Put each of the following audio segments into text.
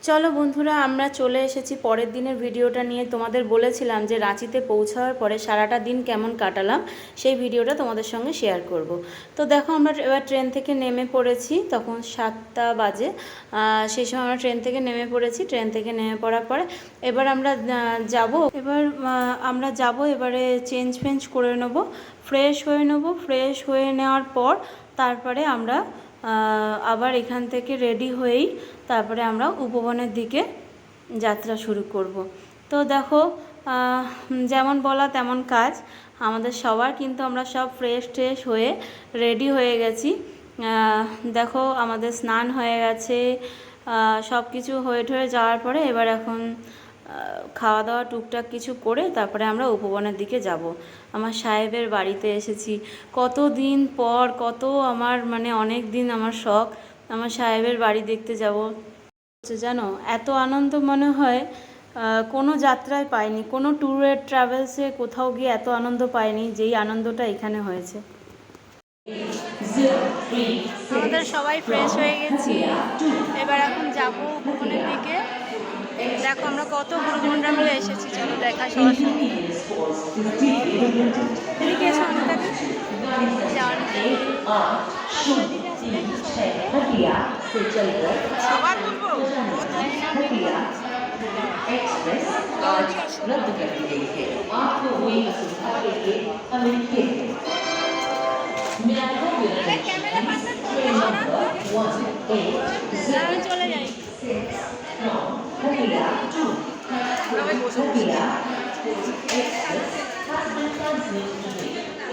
চলো বন্ধুরা, আমরা চলে এসেছি পরের দিনের ভিডিওটা নিয়ে। তোমাদের বলেছিলাম যে রাঁচিতে পৌঁছাওয়ার পরে সারাটা দিন কেমন কাটালাম সেই ভিডিওটা তোমাদের সঙ্গে শেয়ার করব। তো দেখো, আমরা এবার ট্রেন থেকে নেমে পড়েছি, তখন 7টা বাজে। সেই সময় আমরা ট্রেন থেকে নেমে পড়েছি। ট্রেন থেকে নেমে পড়ার পরে এবার আমরা যাব। এবারে চেঞ্জ ফেঞ্জ করে নেবো, ফ্রেশ হয়ে নেবো। ফ্রেশ হয়ে নেওয়ার পর তারপরে আমরা আবার এখান থেকে রেডি হয়েই তারপরে আমরা উপবনের দিকে যাত্রা শুরু করব। তো দেখো, যেমন বলা তেমন কাজ আমাদের সবার, কিন্তু আমরা সব ফ্রেশ হয়ে রেডি হয়ে গেছি। দেখো, আমাদের স্নান হয়ে গেছে, সব কিছু হয়ে ঠয়ে যাওয়ার পরে এবার এখন খাওয়া দাওয়া টুকটাক কিছু করে তারপরে আমরা উপবনের দিকে যাব। আমার সাহেবের বাড়িতে এসেছি কত দিন পর, আমার অনেক দিন আমার শখ আমার সাহেবের বাড়ি দেখতে যাব। জানো, এত আনন্দ মনে হয় কোনো যাত্রায় পাইনি, কোনো ট্যুরের ট্রাভেলসে কোথাও গিয়ে এত আনন্দ পাইনি যেই আনন্দটা এখানে হয়েছে। আমাদের সবাই ফ্রেশ হয়ে গেছি, এবার এখন যাবো উপবনের দিকে। দেখো, আমরা কত গুরুজনরা মিলে এসেছি, চলো দেখা সরাসরি। এদিকে এসো, एक्सप्रेस आज रद्द कर दी गई है। आपको हुई असुविधा के लिए हमें खेद है।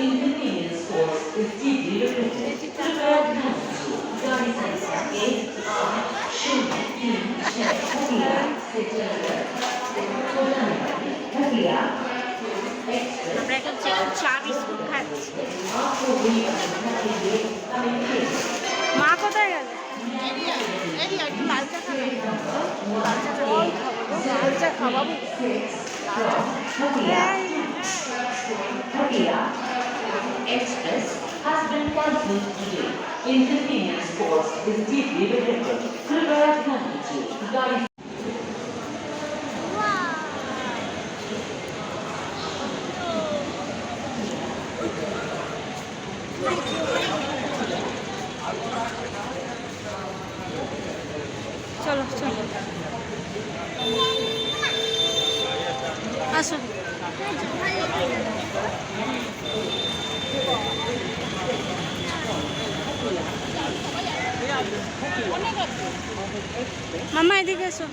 Inconvenience caused is deeply regretted. कृपया ध्यान दीजिए, गाड़ी संख्या 1-8-0-3-6 से चलकर हटिया एक्सप्रेस। আমরা এখন চা বিস্কুট খাচ্ছি। মা কোথায় গেল? একটু লাল চা খাবো, লাল চা খাওয়াবো। Express has been cancelled today. Inconvenience caused is deeply regretted. कृपया ध्यान दीजिए, गाड़ी चलो चलो আসো। মামা এদিকে এসো।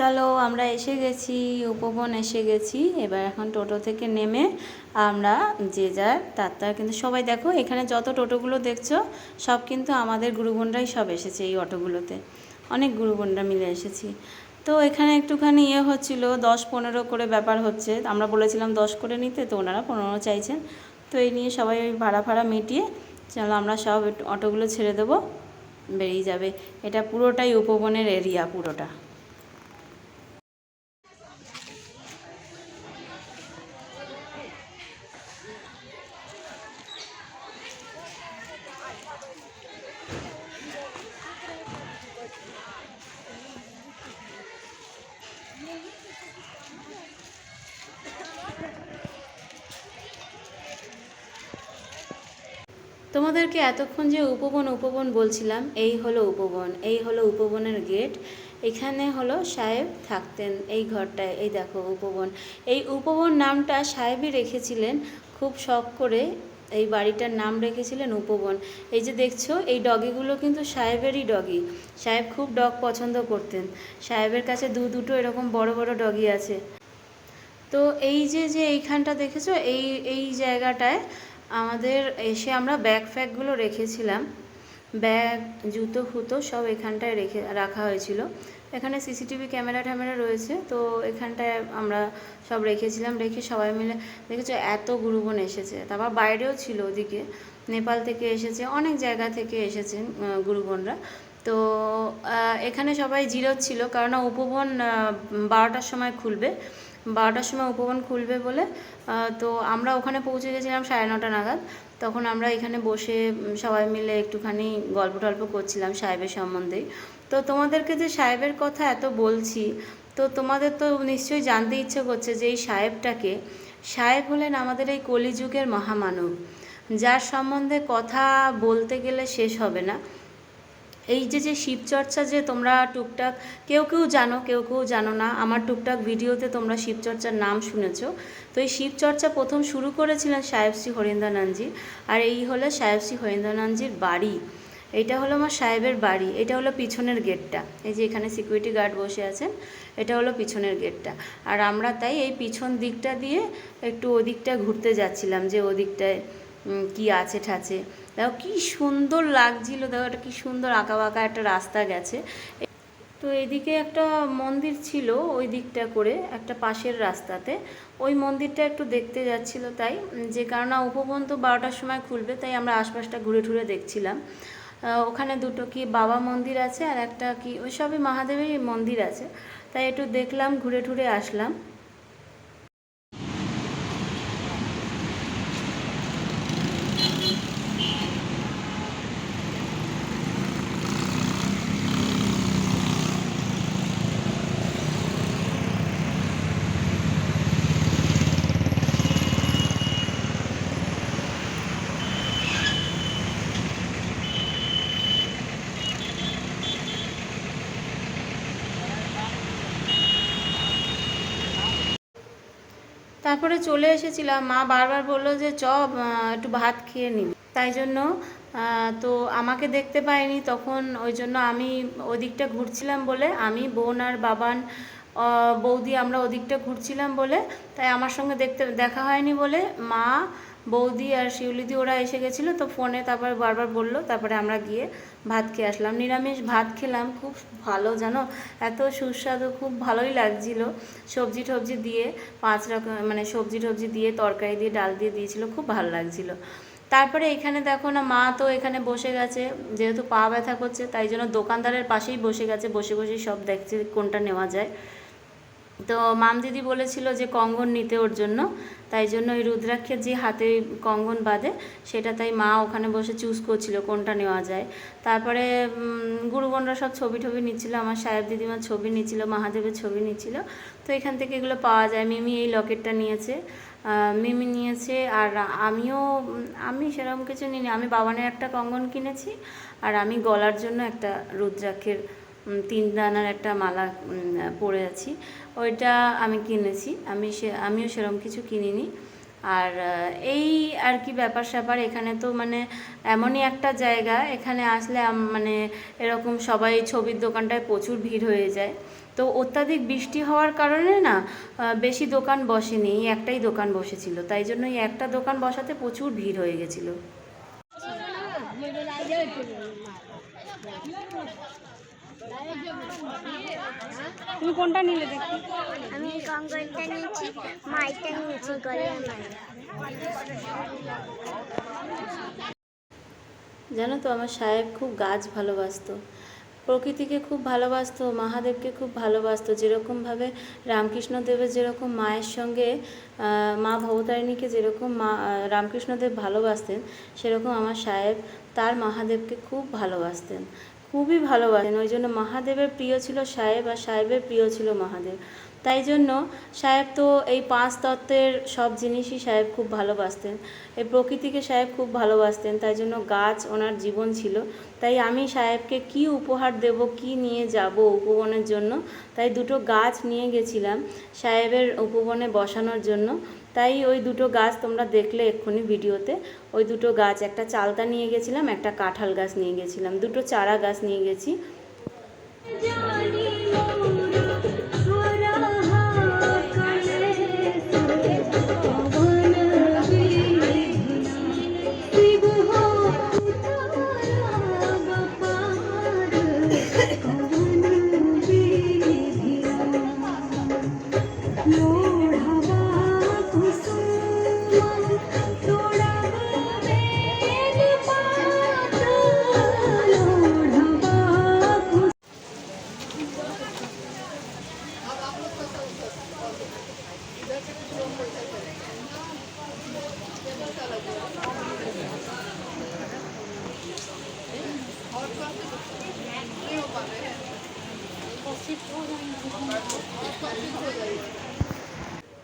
চলো, আমরা এসে গেছি, উপবন এসে গেছি। এবার এখন টোটো থেকে নেমে আমরা যে যার তার কিন্তু সবাই দেখো, এখানে যত টোটোগুলো দেখছো সব কিন্তু আমাদের গুরুবোনরাই সব এসেছে এই অটোগুলোতে। অনেক গুরুবোনরা মিলে এসেছি। তো এখানে একটুখানি হচ্ছিল 10-15 করে ব্যাপার হচ্ছে। আমরা বলেছিলাম 10 করে নিতে, তো ওনারা 15 চাইছেন। তো এই নিয়ে সবাই ওই ভাড়া মিটিয়ে চলো আমরা সব অটোগুলো ছেড়ে দেবো, বেরিয়ে যাবে। এটা পুরোটাই উপবনের এরিয়া, পুরোটা। তোমাদেরকে এতক্ষণ যে উপবন উপবন বলছিলাম, এই হলো উপবন, এই হলো উপবনের গেট। এখানে হলো সাহেব থাকতেন এই ঘরটায়। এই দেখো উপবন। এই উপবন নামটা সাহেবই রেখেছিলেন, খুব শখ করে এই বাড়িটার নাম রেখেছিলেন উপবন। এই যে দেখছো এই ডগিগুলো কিন্তু সাহেবেরই ডগি। সাহেব খুব ডগ পছন্দ করতেন। সাহেবের কাছে দুটো এরকম বড় বড় ডগি আছে। তো এই যে যে এইখানটা দেখেছো, এই এই জায়গাটায় আমাদের এসে আমরা ব্যাগ ফ্যাগগুলো রেখেছিলাম। ব্যাগ, জুতো ফুতো সব এখানটায় রাখা হয়েছিল। এখানে সিসিটিভি ক্যামেরা ট্যামেরা রয়েছে, তো এখানটায় আমরা সব রেখেছিলাম। রেখে সবাই মিলে দেখেছো এত গুরুবন এসেছে। তারপর বাইরেও ছিল, ওদিকে নেপাল থেকে এসেছে, অনেক জায়গা থেকে এসেছেন গুরুবনরা। তো এখানে সবাই জিরোচ্ছিল, কারণ উপবন 12টার সময় খুলবে। 12টার সময় উপবন খুলবে বলে তো আমরা ওখানে পৌঁছে গেছিলাম 9:30 নাগাদ। তখন আমরা এখানে বসে সবাই মিলে একটুখানি গল্প টল্প করছিলাম সাহেবের সম্বন্ধেই। তো তোমাদেরকে যে সাহেবের কথা এত বলছি, তো তোমাদের তো নিশ্চয়ই জানতে ইচ্ছে করছে যে এই সাহেবটাকে। সাহেব হলেন আমাদের এই কলিযুগের মহামানব, যার সম্বন্ধে কথা বলতে গেলে শেষ হবে না। এই যে যে শিবচর্চা যে তোমরা টুকটাক কেউ কেউ জানো, কেউ কেউ জানো না, আমার টুকটাক ভিডিওতে তোমরা শিবচর্চার নাম শুনেছো। তো এই শিবচর্চা প্রথম শুরু করেছিলেন সাহেব শ্রী হরিন্দ্রানন্দজি। আর এই হলো সাহেব শ্রী হরিন্দ্রানন্দজির বাড়ি। এটা হলো আমার সাহেবের বাড়ি। এটা হলো পিছনের গেটটা। এই যে এখানে সিকিউরিটি গার্ড বসে আছেন, এটা হলো পিছনের গেটটা। আর আমরা তাই এই পিছন দিকটা দিয়ে একটু ওদিকটা ঘুরতে যাচ্ছিলাম, যে ওদিকটায় কি আছে ঠাছে। দেখো কি সুন্দর লাগছিল, দেখো এটা কি সুন্দর আঁকা বাঁকা একটা রাস্তা গেছে। তো এদিকে একটা মন্দির ছিল, ওই দিকটা করে একটা পাশের রাস্তাতে ওই মন্দিরটা একটু দেখতে যাচ্ছিল। তাই যে কারণে উপবন তো 12টার সময় খুলবে, তাই আমরা আশপাশটা ঘুরে ঘুরে দেখছিলাম। ওখানে দুটো কি বাবা মন্দির আছে, আর একটা কি ওই সবই মহাদেবেরই মন্দির আছে। তাই একটু দেখলাম, ঘুরে ঘুরে আসলাম। তারপরে চলে এসেছিলাম। মা বারবার বললো যে একটু ভাত খেয়ে নিবি, তাই জন্য তো আমাকে দেখতে পাইনি তখন। ওই জন্য আমি ওদিকটা ঘুরছিলাম বলে, আমি বোন আর বাবান বৌদি আমরা ওদিকটা ঘুরছিলাম বলে, তাই আমার সঙ্গে দেখা হয়নি বলে মা, বৌদি আর শিউলিদি ওরা এসে গেছিলো। তো ফোনে তারপর বারবার বললো, তারপরে আমরা গিয়ে ভাত খেয়ে আসলাম। নিরামিষ ভাত খেলাম, খুব ভালো জানো, এত সুস্বাদু, খুব ভালোই লাগছিলো। সবজি টবজি দিয়ে 5 রকম মানে সবজি টবজি দিয়ে, তরকারি দিয়ে, ডাল দিয়ে দিয়েছিলো, খুব ভালো লাগছিলো। তারপরে এখানে দেখো না, মা তো এখানে বসে গেছে, যেহেতু পা ব্যথা করছে তাই জন্য দোকানদারের পাশেই বসে গেছে, বসে বসেই সব দেখছে কোনটা নেওয়া যায়। তো মাম দিদি বলেছিল যে কঙ্গন নিতে ওর জন্য, তাই জন্য ওই রুদ্রাক্ষের যে হাতে কঙ্গন বাঁধে সেটা, তাই মা ওখানে বসে চুজ করছিল কোনটা নেওয়া যায়। তারপরে গুরুগণরা সব ছবি টবি নিচ্ছিল, আমার সাহেব দিদিমার ছবি নিচ্ছিল, মহাদেবের ছবি নিচ্ছিল। তো এখান থেকে এগুলো পাওয়া যায়। মিমি এই লকেটটা নিয়েছে, মিমি নিয়েছে, আর আমি সেরকম কিছু নিইনি। আমি বাবানের একটা কঙ্গন কিনেছি, আর আমি গলার জন্য একটা রুদ্রাক্ষের 3 দানার একটা মালা পরে আছি, ওইটা আমি কিনেছি। আমিও সেরকম কিছু কিনিনি। আর এই আর কি ব্যাপার স্যাপার। এখানে তো মানে এমনই একটা জায়গা, এখানে আসলে মানে এরকম সবাই ছবির দোকানটায় প্রচুর ভিড় হয়ে যায়। তো অত্যাধিক বৃষ্টি হওয়ার কারণে না বেশি দোকান বসেনি, একটাই দোকান বসেছিল, তাই জন্য এই একটা দোকান বসাতে প্রচুর ভিড় হয়ে গেছিলো। তুমি কোনটা নিলে দেখি? আমি কঙ্গনটা নিয়েছি, মাইটা নিয়েছি গলার মালা। জানো তো আমার সাহেব খুব গাছ ভালোবাসতো, প্রকৃতিকে খুব ভালোবাসতো, মহাদেবকে খুব ভালোবাসতো। যেরকমভাবে রামকৃষ্ণদেবের যেরকম মায়ের সঙ্গে মা ভবতারিণীকে যেরকম রামকৃষ্ণদেব ভালোবাসতেন, সেরকম আমার সাহেব তার মহাদেবকে খুব ভালোবাসতেন, খুবই ভালোবাসতেন। ওই জন্য মহাদেবের প্রিয় ছিল সাহেব, আর সাহেবের প্রিয় ছিল মহাদেব। তাই জন্য সাহেব তো এই 5 তত্ত্বের সব জিনিসই সাহেব খুব ভালোবাসতেন, এই প্রকৃতিকে সাহেব খুব ভালোবাসতেন, তাই জন্য গাছ ওনার জীবন ছিল। তাই আমি সাহেবকে কি উপহার দেব, কি নিয়ে যাব উপবনের জন্য, তাই দুটো গাছ নিয়ে গেছিলাম সাহেবের উপবনে বসানোর জন্য। তাই ওই দুটো গাছ তোমরা দেখলে এক্ষুনি ভিডিওতে, ওই দুটো গাছ, একটা চালতা নিয়ে গেছিলাম, একটা কাঁঠাল গাছ নিয়ে গেছিলাম, দুটো চারা গাছ নিয়ে গেছি।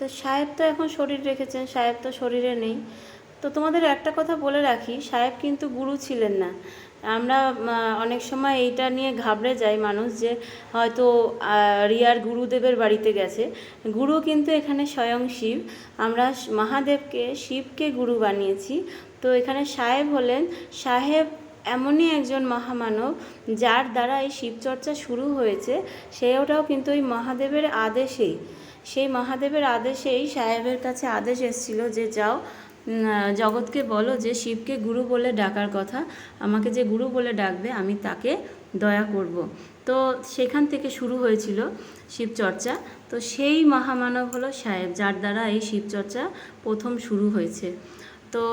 তো সাহেব তো এখন শরীর রেখেছেন, সাহেব তো শরীরে নেই। তো তোমাদের একটা কথা বলে রাখি, সাহেব কিন্তু গুরু ছিলেন না। আমরা অনেক সময় এইটা নিয়ে ঘাবড়ে যাই মানুষ, যে হয়তো রিয়ার গুরুদেবের বাড়িতে গেছে। গুরু কিন্তু এখানে স্বয়ং শিব। আমরা মহাদেবকে, শিবকে গুরু বানিয়েছি। তো এখানে সাহেব হলেন, সাহেব এমনই একজন মহামানব যার দ্বারা এই শিবচর্চা শুরু হয়েছে, সেটাও কিন্তু ওই মহাদেবের আদেশেই। সেই মহাদেবের আদেশেই সাহেবের কাছে আদেশ এসেছিল যে যাও জগৎকে বলো যে শিবকে গুরু বলে ডাকার কথা, আমাকে যে গুরু বলে ডাকবে আমি তাকে দয়া করব। তো সেখান থেকে শুরু হয়েছিল শিবচর্চা। তো সেই মহামানব হলো সাহেব, যার দ্বারা এই শিবচর্চা প্রথম শুরু হয়েছে। তো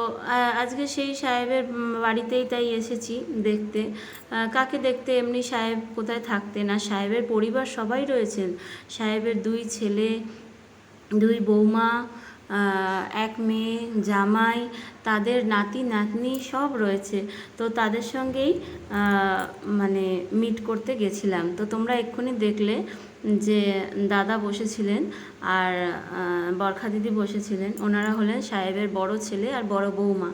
আজকে সেই সাহেবের বাড়িতেই তাই এসেছি দেখতে। কাকে দেখতে, এমনি সাহেব কোথায় থাকতেন, আর সাহেবের পরিবার সবাই রয়েছেন। সাহেবের 2 ছেলে, 2 বৌমা, 1 মেয়ে, জামাই, তাদের নাতি নাতনি সব রয়েছে। তো তাদের সঙ্গেই মানে মিট করতে গেছিলাম। তো তোমরা এক্ষুনি দেখলে যে দাদা বসেছিলেন আর বরখা দিদি বসেছিলেন, ওনারা হলেন সাহেবের বড় ছেলে আর বড় বৌমা।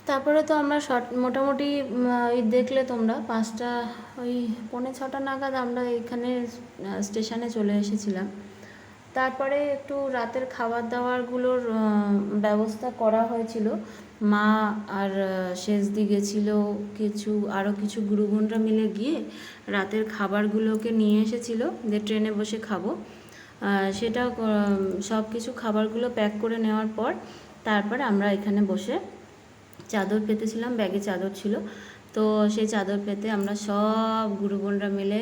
তারপরে তো আমরা মোটামুটি ওই দেখলে তোমরা 5টা, ওই 5:45 নাগাদ আমরা এখানে স্টেশনে চলে এসেছিলাম। তারপরে একটু রাতের খাবার দাবারগুলোর ব্যবস্থা করা হয়েছিল। মা আর শেষদি গেছিল, আরও কিছু গুরুবোনরা মিলে গিয়ে রাতের খাবারগুলোকে নিয়ে এসেছিল, যে ট্রেনে বসে খাবো। সেটা সব কিছু খাবারগুলো প্যাক করে নেওয়ার পর তারপরে আমরা এখানে বসে চাদর পেতেছিলাম, ব্যাগে চাদর ছিল। তো সেই চাদর পেতে আমরা সব গুরুবোনরা মিলে,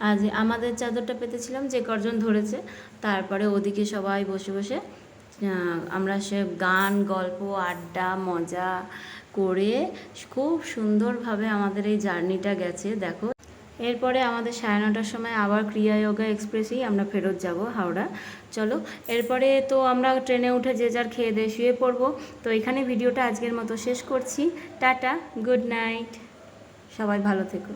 আজ আমাদের চাদরটা পেতেছিলাম যে কজন ধরেছে। তারপরে ওদিকে সবাই বসে বসে আমরা সে গান, গল্প, আড্ডা, মজা করে খুব সুন্দরভাবে আমাদের এই জার্নিটা গেছে। দেখো, এরপরে আমাদের 9:30টার সময় আবার ক্রিয়া যোগা এক্সপ্রেসেই আমরা ফেরত যাব হাওড়া। চলো, এরপরে তো আমরা ট্রেনে উঠে যে যার খেয়ে দিয়ে শুয়ে পড়বো। তো এখানে ভিডিওটা আজকের মতো শেষ করছি। Tata, good night. সবাই ভালো থেকো।